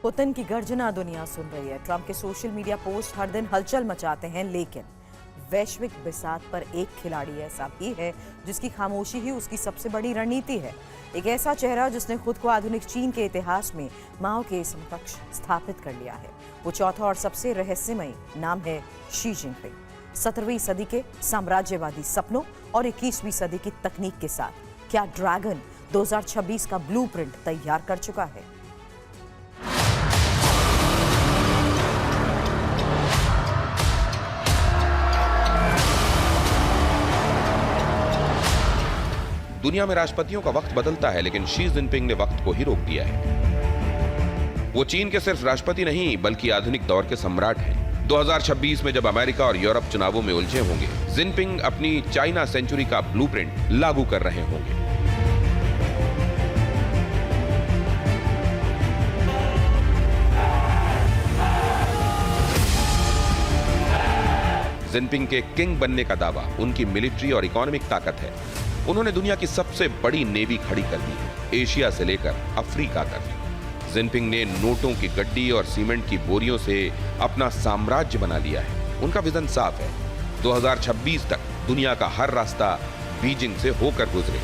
Putin की गर्जना दुनिया सुन रही है। ट्रंप के सोशल मीडिया पोस्ट हर दिन हलचल मचाते हैं, लेकिन वैश्विक बिसात पर एक खिलाड़ी ऐसा भी है जिसकी खामोशी ही उसकी सबसे बड़ी रणनीति है। एक ऐसा चेहरा जिसने खुद को आधुनिक चीन के इतिहास में माओ के समकक्ष स्थापित कर लिया है। वो चौथा और सबसे रहस्यमयी नाम है शी जिनपिंग। 17वीं सदी के साम्राज्यवादी सपनों और 21वीं सदी की तकनीक के साथ क्या ड्रैगन 2026 का ब्लूप्रिंट तैयार कर चुका है? दुनिया में राष्ट्रपतियों का वक्त बदलता है, लेकिन शी जिनपिंग ने वक्त को ही रोक दिया है। वो चीन के सिर्फ राष्ट्रपति नहीं बल्कि आधुनिक दौर के सम्राट हैं। 2026 में जब अमेरिका और यूरोप चुनावों में उलझे होंगे, जिनपिंग अपनी चाइना सेंचुरी का ब्लूप्रिंट लागू कर रहे होंगे। जिनपिंग के किंग बनने का दावा उनकी मिलिट्री और इकोनॉमिक ताकत है। उन्होंने दुनिया की सबसे बड़ी नेवी खड़ी कर दी है, एशिया से लेकर अफ्रीका तक। जिनपिंग ने नोटों की गड्डी और सीमेंट की बोरियों से अपना साम्राज्य बना लिया है। उनका विजन साफ है, 2026 तक दुनिया का हर रास्ता बीजिंग से होकर गुजरे।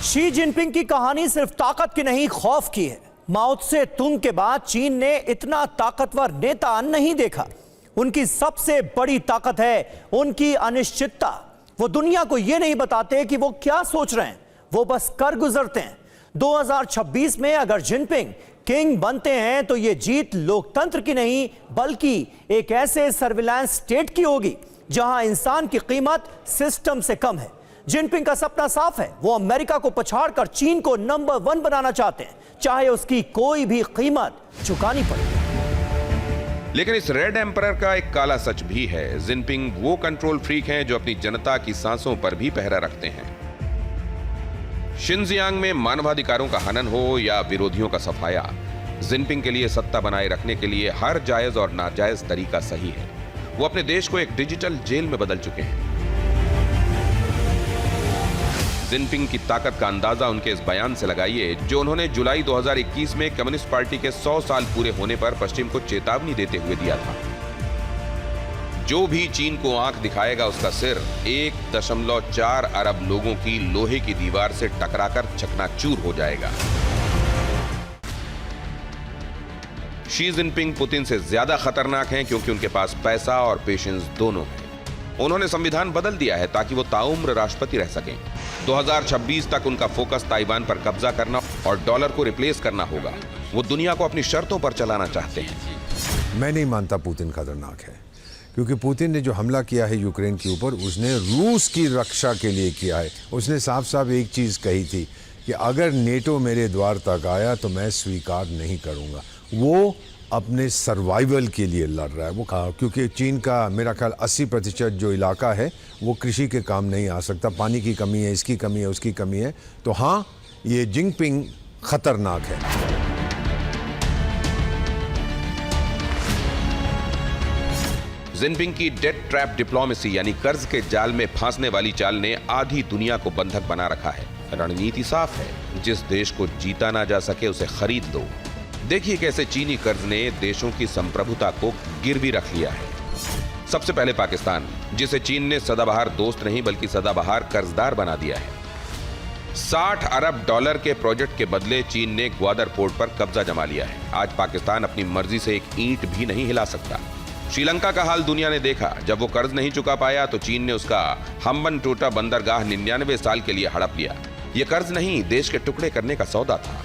शी जिनपिंग की कहानी सिर्फ ताकत की नहीं, खौफ की है। माओ से तुंग के बाद चीन ने इतना ताकतवर नेता नहीं देखा। उनकी सबसे बड़ी ताकत है उनकी अनिश्चितता। वो दुनिया को यह नहीं बताते कि वो क्या सोच रहे हैं, वो बस कर गुजरते हैं। 2026 में अगर जिनपिंग किंग बनते हैं तो यह जीत लोकतंत्र की नहीं बल्कि एक ऐसे सर्विलांस स्टेट की होगी जहां इंसान की कीमत सिस्टम से कम है। जिनपिंग का सपना साफ है, वो अमेरिका को पछाड़कर चीन को नंबर 1 बनाना चाहते हैं, चाहे उसकी कोई भी कीमत चुकानी पड़े। लेकिन इस रेड एम्परर का एक काला सच भी है। जिनपिंग वो कंट्रोल फ्रीक हैं जो अपनी जनता की सांसों पर भी पहरा रखते हैं। शिनजियांग में मानवाधिकारों का हनन हो या विरोधियों का सफाया, जिनपिंग के लिए सत्ता बनाए रखने के लिए हर जायज और नाजायज तरीका सही है। वो अपने देश को एक डिजिटल जेल में बदल चुके हैं। जिनपिंग की ताकत का अंदाजा उनके इस बयान से लगाइए जो उन्होंने जुलाई 2021 में कम्युनिस्ट पार्टी के 100 साल पूरे होने पर पश्चिम को चेतावनी देते हुए दिया था। जो भी चीन को आंख दिखाएगा उसका सिर 1.4 अरब लोगों की लोहे की दीवार से टकराकर चकनाचूर हो जाएगा। शी जिनपिंग पुतिन से ज्यादा खतरनाक हैं क्योंकि उनके पास पैसा और पेशेंस दोनों है। उन्होंने संविधान बदल दिया है ताकि वो ताउम्र राष्ट्रपति रह सकें। 2026 तक उनका फोकस ताइवान पर कब्जा करना और डॉलर को रिप्लेस करना होगा। वो दुनिया को अपनी शर्तों पर चलाना चाहते हैं। मैं नहीं मानता पुतिन खतरनाक है, क्योंकि पुतिन ने जो हमला किया है यूक्रेन के ऊपर, उसने रूस की रक्षा के लिए किया है। उसने साफ साफ एक चीज़ कही थी कि अगर नेटो मेरे द्वार तक आया तो मैं स्वीकार नहीं करूँगा। वो अपने सर्वाइवल के लिए लड़ रहा है। वो क्योंकि चीन का मेरा ख्याल 80% जो इलाका है वो कृषि के काम नहीं आ सकता। पानी की कमी है, इसकी कमी है, उसकी कमी है। तो हाँ, ये जिनपिंग खतरनाक है। जिनपिंग की डेट ट्रैप डिप्लोमेसी यानी कर्ज के जाल में फांसने वाली चाल ने आधी दुनिया को बंधक बना रखा है। रणनीति साफ है, जिस देश को जीता ना जा सके उसे खरीद लो। देखिए कैसे चीनी कर्ज ने देशों की संप्रभुता को गिरवी रख लिया है। सबसे पहले पाकिस्तान, जिसे चीन ने सदाबहार दोस्त नहीं बल्कि सदाबहार कर्जदार बना दिया है। 60 अरब डॉलर के प्रोजेक्ट के बदले चीन ने ग्वादर पोर्ट पर कब्जा जमा लिया है। आज पाकिस्तान अपनी मर्जी से एक ईंट भी नहीं हिला सकता। श्रीलंका का हाल दुनिया ने देखा। जब वो कर्ज नहीं चुका पाया तो चीन ने उसका हम्बनटोटा बंदरगाह 99 साल के लिए हड़प लिया। ये कर्ज नहीं, देश के टुकड़े करने का सौदा था।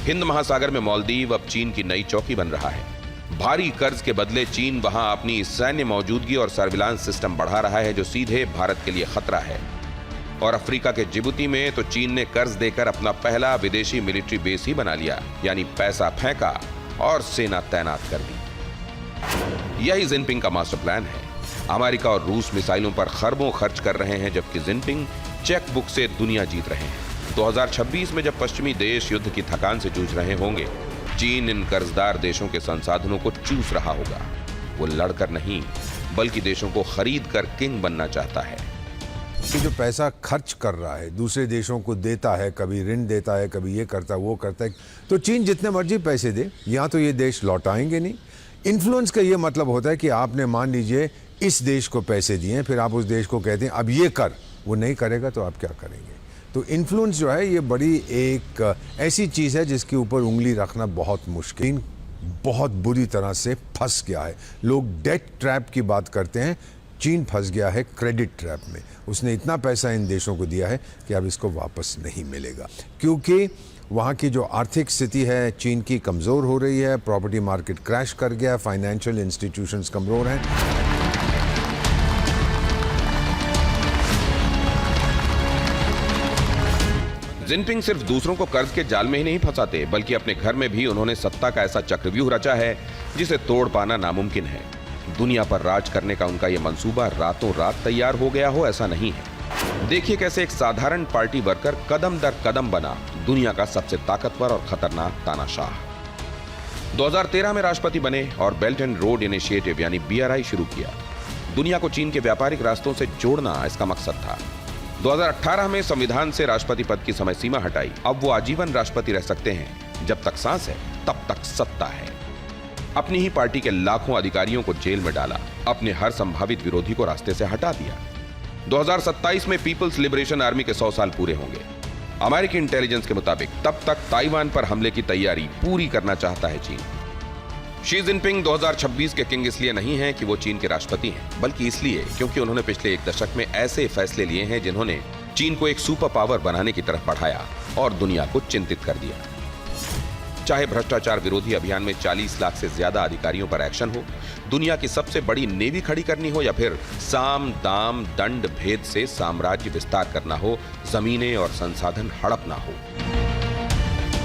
हिंद महासागर में मालदीव अब चीन की नई चौकी बन रहा है। भारी कर्ज के बदले चीन वहां अपनी सैन्य मौजूदगी और सर्विलांस सिस्टम बढ़ा रहा है जो सीधे भारत के लिए खतरा है। और अफ्रीका के जिबूती में तो चीन ने कर्ज देकर अपना पहला विदेशी मिलिट्री बेस ही बना लिया, यानी पैसा फेंका और सेना तैनात कर दी। यही जिनपिंग का मास्टर प्लान है। अमेरिका और रूस मिसाइलों पर खरबों खर्च कर रहे हैं, जबकि जिनपिंग चेक बुक से दुनिया जीत रहे हैं। 2026 में जब पश्चिमी देश युद्ध की थकान से जूझ रहे होंगे, चीन इन कर्जदार देशों के संसाधनों को चूस रहा होगा। वो लड़कर नहीं बल्कि देशों को खरीद कर किंग बनना चाहता है। ये जो पैसा खर्च कर रहा है, दूसरे देशों को देता है, कभी ऋण देता है, कभी ये करता है, वो करता है, तो चीन जितने मर्जी पैसे दे, यहाँ तो ये देश लौटाएंगे नहीं। इन्फ्लुएंस का ये मतलब होता है कि आपने मान लीजिए इस देश को पैसे दिए, फिर आप उस देश को कहते हैं अब ये कर, वो नहीं करेगा तो आप क्या करेंगे? तो इन्फ्लुएंस जो है ये बड़ी एक ऐसी चीज़ है जिसके ऊपर उंगली रखना बहुत मुश्किल, बहुत बुरी तरह से फंस गया है। लोग डेट ट्रैप की बात करते हैं, चीन फंस गया है क्रेडिट ट्रैप में। उसने इतना पैसा इन देशों को दिया है कि अब इसको वापस नहीं मिलेगा, क्योंकि वहाँ की जो आर्थिक स्थिति है चीन की कमज़ोर हो रही है, प्रॉपर्टी मार्केट क्रैश कर गया, फाइनेंशियल इंस्टीट्यूशंस कमज़ोर हैं। जिनपिंग सिर्फ दूसरों को कर्ज के जाल में ही नहीं फंसाते, बल्कि अपने घर में भी उन्होंने सत्ता का ऐसा चक्रव्यूह रचा है जिसे तोड़ पाना नामुमकिन है। दुनिया पर राज करने का उनका यह मंसूबा रातों रात तैयार हो गया हो ऐसा नहीं है। देखिए कैसे एक साधारण पार्टी वर्कर कदम दर कदम बना दुनिया का सबसे ताकतवर और खतरनाक तानाशाह। 2013 में राष्ट्रपति बने और बेल्ट एंड रोड इनिशिएटिव यानी BRI शुरू किया। दुनिया को चीन के व्यापारिक रास्तों से जोड़ना इसका मकसद था। 2018 में संविधान से राष्ट्रपति पद की समय सीमा हटाई। अब वो आजीवन राष्ट्रपति रह सकते हैं, जब तक सांस है तब तक सत्ता है। अपनी ही पार्टी के लाखों अधिकारियों को जेल में डाला, अपने हर संभावित विरोधी को रास्ते से हटा दिया। 2027 में पीपल्स लिबरेशन आर्मी के 100 साल पूरे होंगे। अमेरिकी इंटेलिजेंस के मुताबिक तब तक ताइवान पर हमले की तैयारी पूरी करना चाहता है चीन। शी जिनपिंग 2026 के किंग इसलिए नहीं हैं कि वो चीन के राष्ट्रपति हैं, बल्कि इसलिए क्योंकि उन्होंने पिछले एक दशक में ऐसे फैसले लिए हैं जिन्होंने चीन को एक सुपर पावर बनाने की तरफ बढ़ाया और दुनिया को चिंतित कर दिया। चाहे भ्रष्टाचार विरोधी अभियान में 40 लाख से ज्यादा अधिकारियों पर एक्शन हो, दुनिया की सबसे बड़ी नेवी खड़ी करनी हो, या फिर साम दाम दंड भेद से साम्राज्य विस्तार करना हो, जमीनें और संसाधन हड़पना हो।